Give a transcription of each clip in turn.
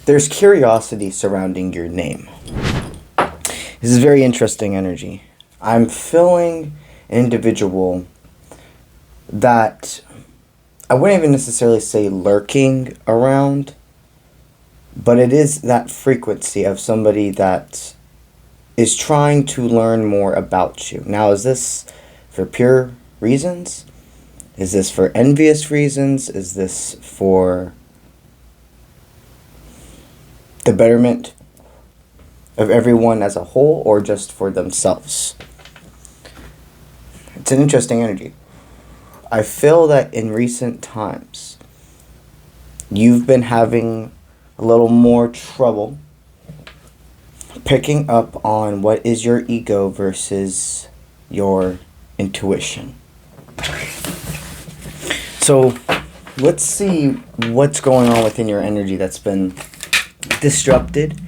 There's curiosity surrounding your name. This is very interesting energy. I'm feeling an individual that I wouldn't even necessarily say lurking around, but it is that frequency of somebody that is trying to learn more about you. Now, is this for pure reasons? Is this for envious reasons? Is this for the betterment of everyone as a whole, or just for themselves? It's an interesting energy. I feel that in recent times, you've been having a little more trouble picking up on what is your ego versus your intuition. So let's see what's going on within your energy that's been disrupted,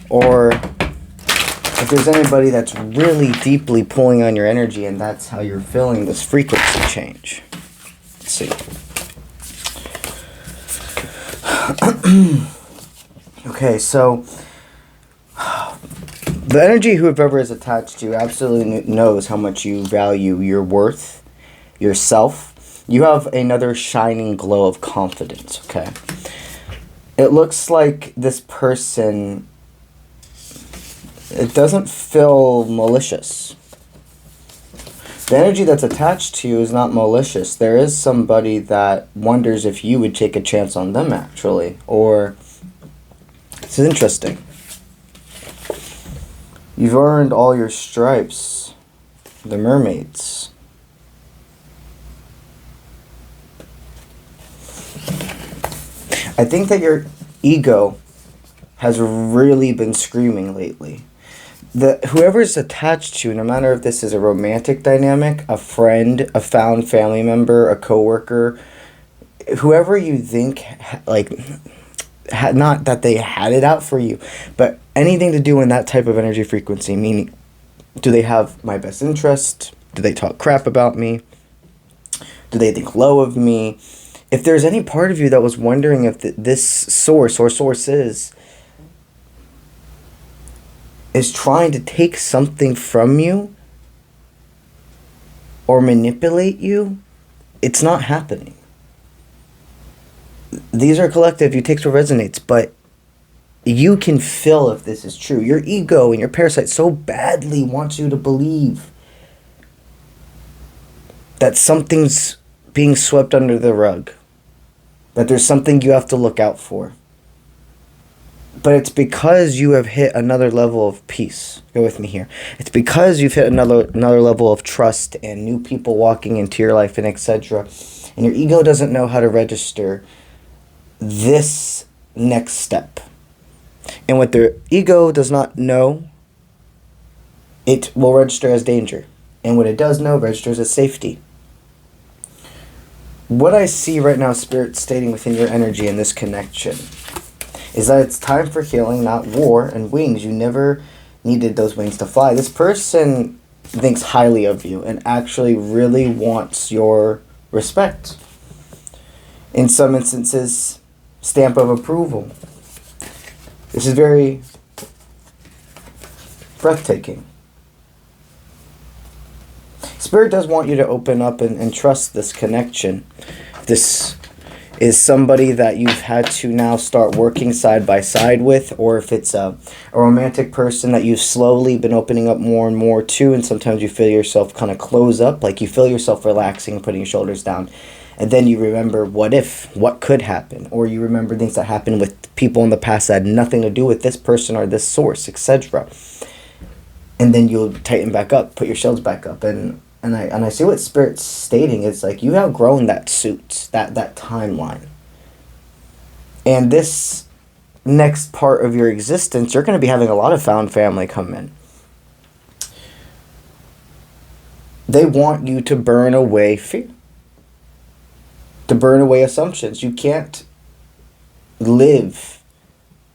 or if there's anybody that's really deeply pulling on your energy and that's how you're feeling this frequency change. Let's see. Okay, so the energy whoever is attached to you absolutely knows how much you value your worth, yourself. You have another shining glow of confidence, okay? It looks like this person, it doesn't feel malicious. The energy that's attached to you is not malicious. There is somebody that wonders if you would take a chance on them, actually. Or, this is interesting. You've earned all your stripes. The mermaids. I think that your ego has really been screaming lately. Whoever's attached to you, no matter if this is a romantic dynamic, a friend, a found family member, a coworker, whoever you think, not that they had it out for you, but anything to do in that type of energy frequency, meaning, do they have my best interest? Do they talk crap about me? Do they think low of me? If there's any part of you that was wondering if this source or sources is trying to take something from you or manipulate you, it's not happening. These are collective, you take what resonates, but you can feel if this is true. Your ego and your parasite so badly wants you to believe that something's being swept under the rug, that there's something you have to look out for. But it's because you have hit another level of peace. Go with me here. It's because you've hit another level of trust and new people walking into your life and etc. And your ego doesn't know how to register this next step. And what the ego does not know, it will register as danger. And what it does know registers as safety. What I see right now, Spirit stating within your energy in this connection, is that it's time for healing, not war, and wings. You never needed those wings to fly. This person thinks highly of you and actually really wants your respect. In some instances, stamp of approval. This is very breathtaking. Spirit does want you to open up and trust this connection. This is somebody that you've had to now start working side by side with, or if it's a romantic person that you've slowly been opening up more and more to, and sometimes you feel yourself kind of close up, like you feel yourself relaxing and putting your shoulders down, and then you remember what could happen, or you remember things that happened with people in the past that had nothing to do with this person or this source, etc. And then you'll tighten back up, put your shields back up, and I see what Spirit's stating. It's like you have grown that suit, that timeline. And this next part of your existence, you're going to be having a lot of found family come in. They want you to burn away fear. To burn away assumptions. You can't live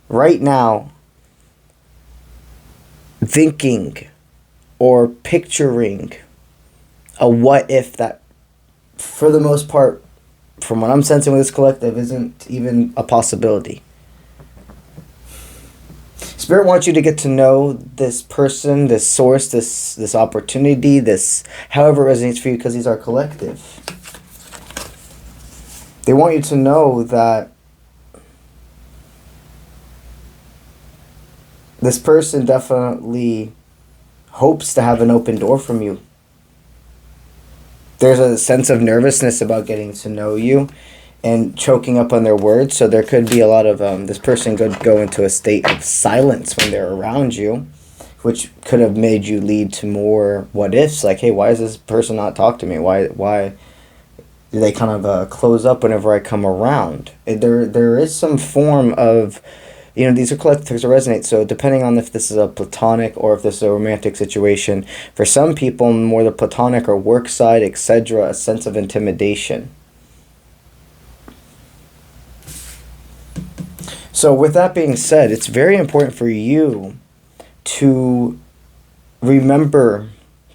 right now thinking or picturing a what if that, for the most part, from what I'm sensing with this collective, isn't even a possibility. Spirit wants you to get to know this person, this source, this opportunity, this however it resonates for you, because these are collective. They want you to know that this person definitely hopes to have an open door from you. There's a sense of nervousness about getting to know you and choking up on their words. So there could be a lot of, this person could go into a state of silence when they're around you, which could have made you lead to more what ifs. Like, hey, why does this person not talk to me? Why do they kind of close up whenever I come around? There is some form of, these are collective things that resonate. So depending on if this is a platonic or if this is a romantic situation, for some people, more the platonic or work side, etc., a sense of intimidation. So with that being said, it's very important for you to remember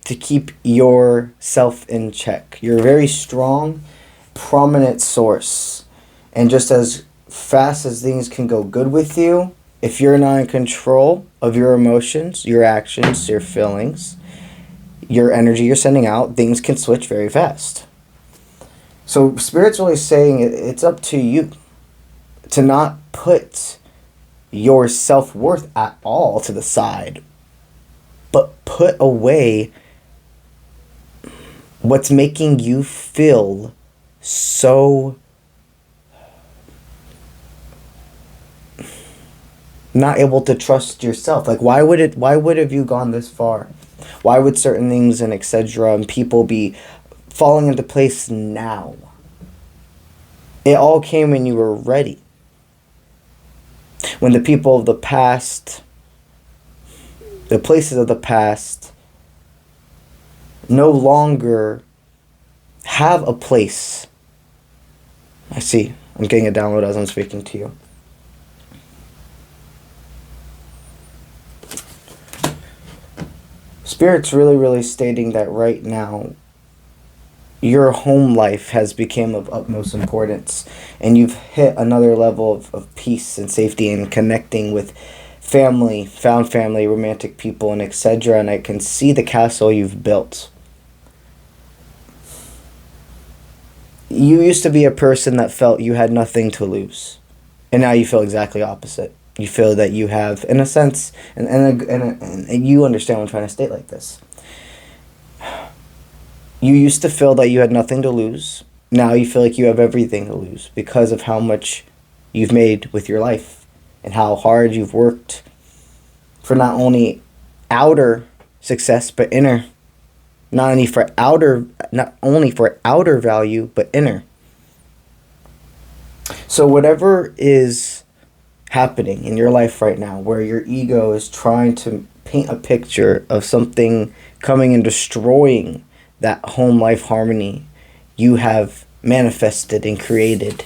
to keep yourself in check. You're a very strong, prominent source. And just as fast as things can go good with you, if you're not in control of your emotions, your actions, your feelings, your energy you're sending out, things can switch very fast. So Spirit's really saying it's up to you to not put your self-worth at all to the side, but put away what's making you feel so not able to trust yourself. Like, why would have you gone this far? Why would certain things and etc. and people be falling into place now? It all came when you were ready. When the people of the past, the places of the past, no longer have a place. I see. I'm getting a download as I'm speaking to you. Spirit's really stating that right now, your home life has become of utmost importance, and you've hit another level of peace and safety and connecting with family, found family, romantic people, and etc. And I can see the castle you've built. You used to be a person that felt you had nothing to lose, and now you feel exactly opposite. You feel that you have, in a sense, and you understand what I'm trying to state like this. You used to feel that you had nothing to lose. Now you feel like you have everything to lose because of how much you've made with your life and how hard you've worked for not only outer success but inner. Not only for outer value but inner. So whatever is happening in your life right now, where your ego is trying to paint a picture of something coming and destroying that home life harmony you have manifested and created,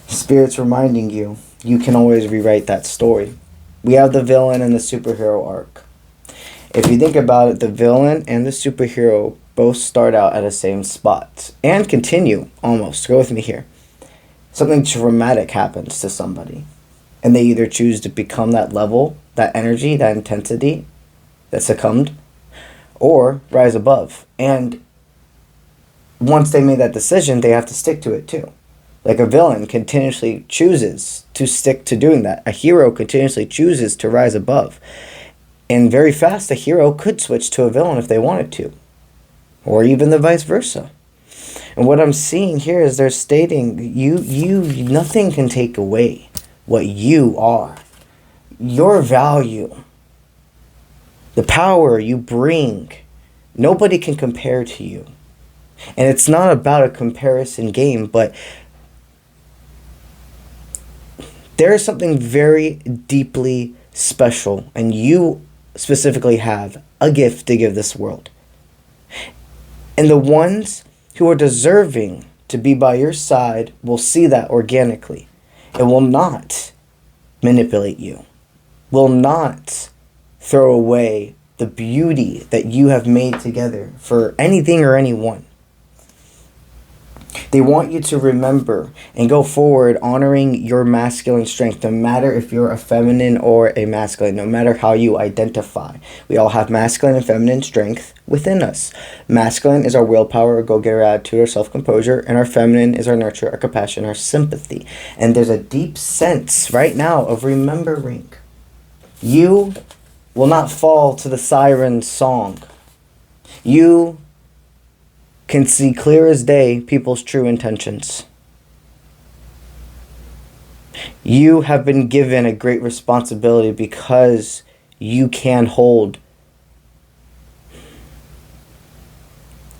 Spirit's reminding you, you can always rewrite that story. We have the villain and the superhero arc. If you think about it, the villain and the superhero both start out at the same spot and continue almost. Go with me here. Something traumatic happens to somebody, and they either choose to become that level, that energy, that intensity that succumbed, or rise above. And once they made that decision, they have to stick to it too. Like a villain continuously chooses to stick to doing that. A hero continuously chooses to rise above. And very fast, a hero could switch to a villain if they wanted to. Or even the vice versa. And what I'm seeing here is they're stating, nothing can take away what you are. Your value. The power you bring. Nobody can compare to you. And it's not about a comparison game, but there is something very deeply special, and you specifically have a gift to give this world. And the ones who are deserving to be by your side will see that organically. It will not manipulate you, will not throw away the beauty that you have made together for anything or anyone. They want you to remember and go forward honoring your masculine strength, no matter if you're a feminine or a masculine, no matter how you identify. We all have masculine and feminine strength within us. Masculine is our willpower, our go-getter attitude, our self-composure, and our feminine is our nurture, our compassion, our sympathy. And there's a deep sense right now of remembering. You will not fall to the siren song. You can see clear as day people's true intentions. You have been given a great responsibility because you can hold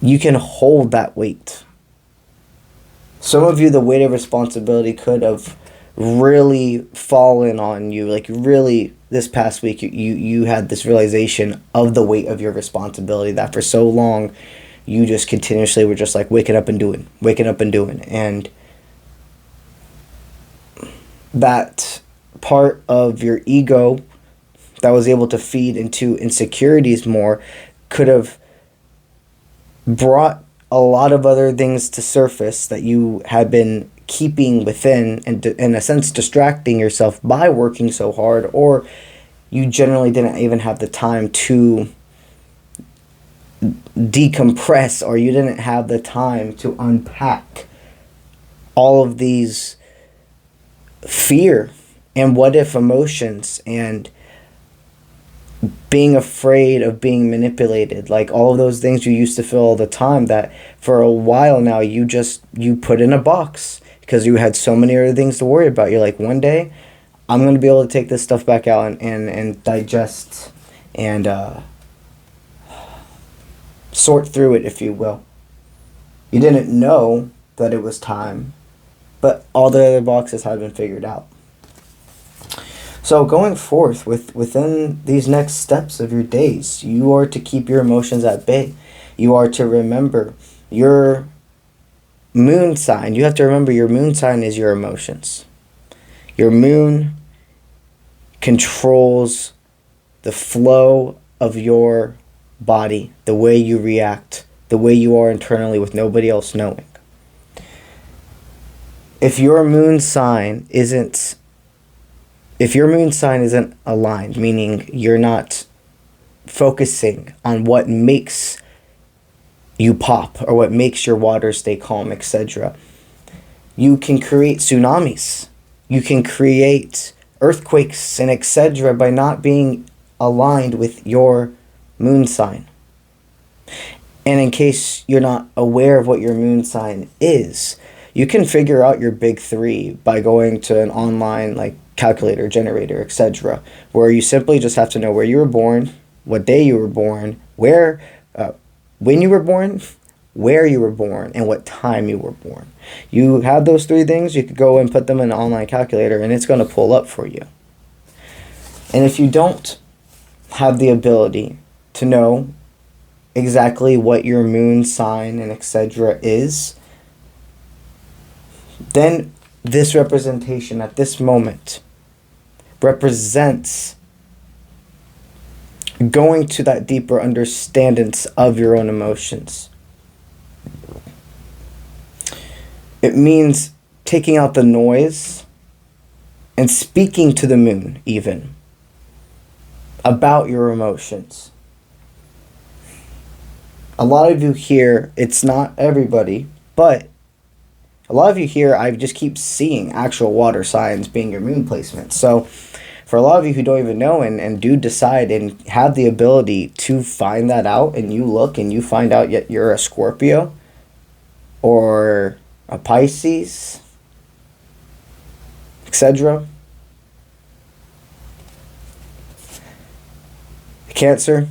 that weight. Some of you, the weight of responsibility could have really fallen on you. Like really, this past week, you had this realization of the weight of your responsibility that for so long, you just continuously were just like waking up and doing. And that part of your ego that was able to feed into insecurities more could have brought a lot of other things to surface that you had been keeping within and in a sense distracting yourself by working so hard, or you generally didn't even have the time to decompress, or you didn't have the time to unpack all of these fear and what if emotions and being afraid of being manipulated, like all of those things you used to feel all the time that for a while now you put in a box because you had so many other things to worry about. You're like, one day I'm going to be able to take this stuff back out and digest and sort through it, if you will. You didn't know that it was time, but all the other boxes had been figured out. So going forth within these next steps of your days, you are to keep your emotions at bay. You are to remember your moon sign. You have to remember your moon sign is your emotions. Your moon controls the flow of your body, the way you react, the way you are internally with nobody else knowing. If your moon sign isn't aligned, meaning you're not focusing on what makes you pop or what makes your water stay calm, etc., you can create tsunamis. You can create earthquakes and etc. by not being aligned with your moon sign. And in case you're not aware of what your moon sign is, you can figure out your big three by going to an online like calculator, generator, etc., where you simply just have to know where you were born, what day you were born, when you were born, where you were born, and what time you were born. You have those three things, you could go and put them in an online calculator and it's going to pull up for you. And if you don't have the ability to know exactly what your moon sign and etc. is, then this representation at this moment represents going to that deeper understandings of your own emotions. It means taking out the noise and speaking to the moon even about your emotions. A lot of you here, it's not everybody, but a lot of you here, I just keep seeing actual water signs being your moon placement. So for a lot of you who don't even know and do decide and have the ability to find that out, and you look and you find out yet you're a Scorpio or a Pisces, etc., Cancer,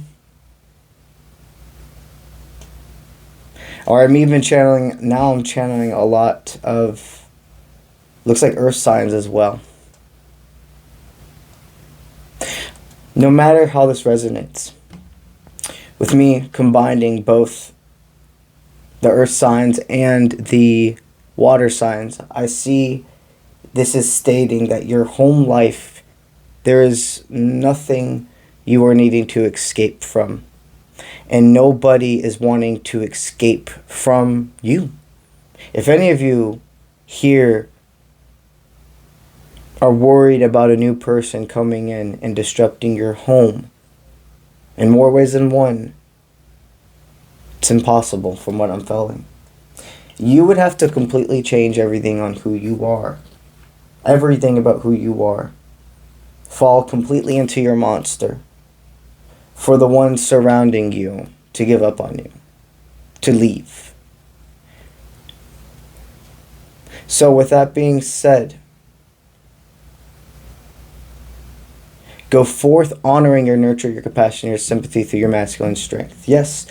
or I'm channeling a lot of, looks like earth signs as well. No matter how this resonates, with me combining both the earth signs and the water signs, I see this is stating that your home life, there is nothing you are needing to escape from. And nobody is wanting to escape from you. If any of you here are worried about a new person coming in and disrupting your home in more ways than one, it's impossible from what I'm feeling. You would have to completely change everything on who you are. Everything about who you are. Fall completely into your monster for the ones surrounding you to give up on you, to leave. So with that being said, go forth honoring your nurture, your compassion, your sympathy through your masculine strength. Yes,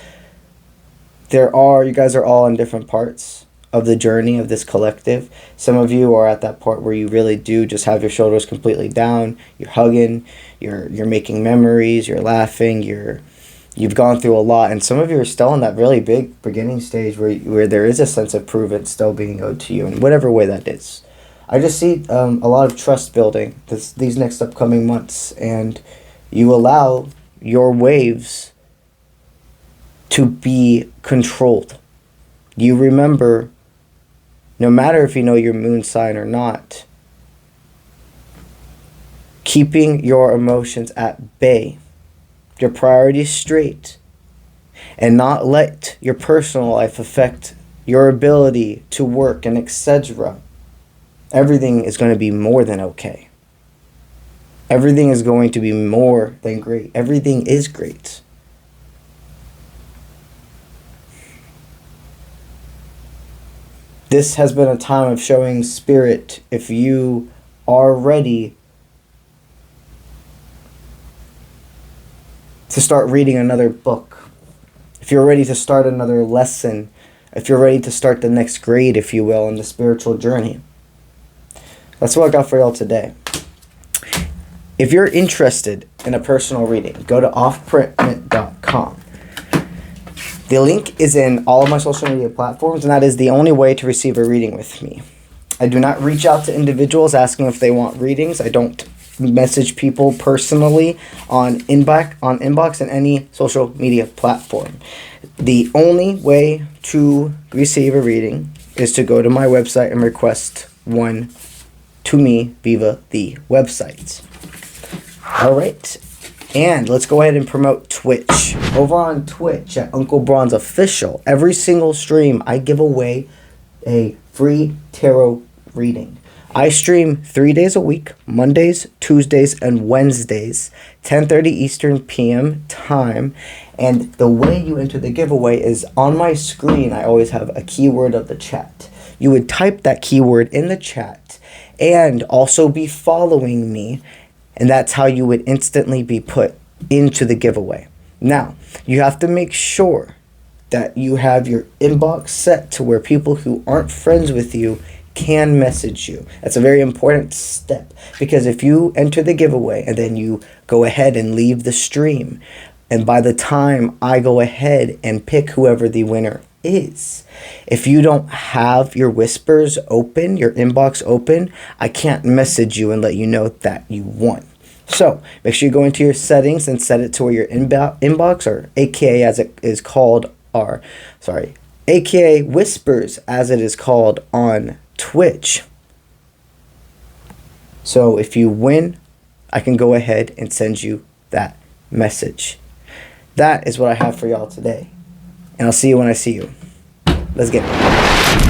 you guys are all in different parts of the journey of this collective. Some of you are at that part where you really do just have your shoulders completely down. You're hugging, you're making memories, you're laughing, you've gone through a lot, and some of you are still in that really big beginning stage where there is a sense of prudence still being owed to you in whatever way that is. I just see a lot of trust building these next upcoming months, and you allow your waves to be controlled. You remember, no matter if you know your moon sign or not, keeping your emotions at bay, your priorities straight, and not let your personal life affect your ability to work and etc. Everything is going to be more than okay. Everything is going to be more than great. Everything is great. This has been a time of showing spirit if you are ready to start reading another book, if you're ready to start another lesson, if you're ready to start the next grade, if you will, in the spiritual journey. That's what I got for y'all today. If you're interested in a personal reading, go to offprintmint.com. The link is in all of my social media platforms, and that is the only way to receive a reading with me. I do not reach out to individuals asking if they want readings. I don't message people personally on inbox and any social media platform. The only way to receive a reading is to go to my website and request one to me via the website. All right. And let's go ahead and promote Twitch. Over on Twitch at Uncle Bronze Official, every single stream I give away a free tarot reading. I stream 3 days a week, Mondays, Tuesdays, and Wednesdays, 10:30 Eastern PM time. And the way you enter the giveaway is on my screen. I always have a keyword of the chat. You would type that keyword in the chat and also be following me, and that's how you would instantly be put into the giveaway. Now, you have to make sure that you have your inbox set to where people who aren't friends with you can message you. That's a very important step, because if you enter the giveaway and then you go ahead and leave the stream, and by the time I go ahead and pick whoever the winner is, if you don't have your whispers open, your inbox open, I can't message you and let you know that you won. So make sure you go into your settings and set it to where your inbox, or AKA as it is called, AKA whispers as it is called on Twitch. So if you win, I can go ahead and send you that message. That is what I have for y'all today. And I'll see you when I see you. Let's get it.